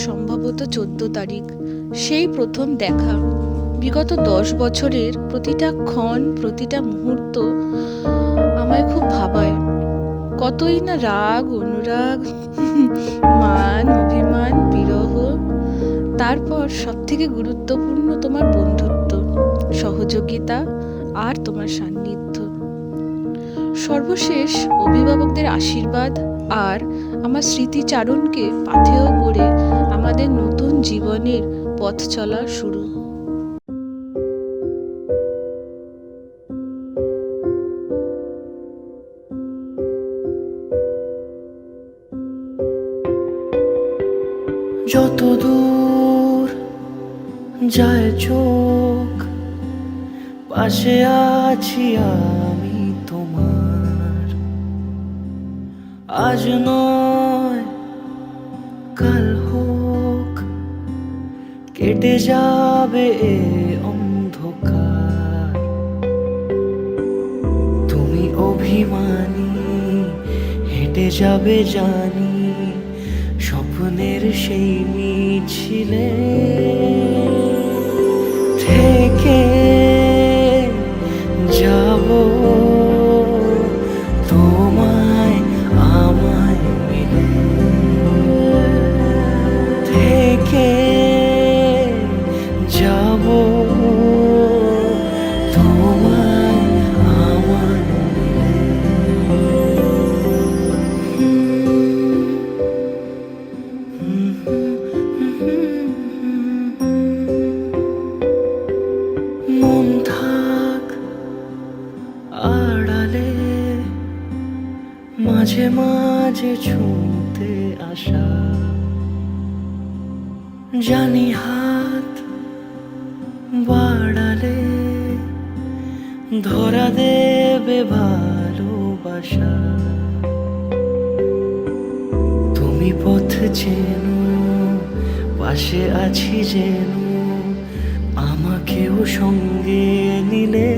সম্ভবত 14 তারিখ, সেই প্রথম দেখা। বিগত 10 বছরের প্রতিটা ক্ষণ, প্রতিটা মুহূর্ত আমায় খুব ভাবায়। কতই না রাগ, অনুরাগ, মান, অভিমান, বিরহ। তারপর সবথেকে গুরুত্বপূর্ণ তোমার বন্ধুত্ব, সহযোগিতা আর তোমার সান্নিধ্য। সর্বশেষ অভিভাবকদের আশীর্বাদ আর আমার স্মৃতিচারণকে পাথেয় করে আমাদের নতুন জীবনের পথ চলা শুরু। যত দূর যায় চোখ, পাশে আছি আমি তোমার। আজ নয় কাল হোক, কেটে যাবে এ অন্ধকার। তুমি অভিমানী, হেঁটে যাবে জানি স্বপ্নের সেই মিছিলে। থেকে যাব তোমায় আমায় মিলে, থেকে যাব তোমায় আমায় মিলে। মন থাক আড়ালে, মাঝে মাঝে ছুঁতে আসা। জানি হাত বাড়ালে ধরা দেবে ভালোবাসা। তুমি পথ চেনো, পাশে আছি যেন, আমাকেও সঙ্গে নিলে।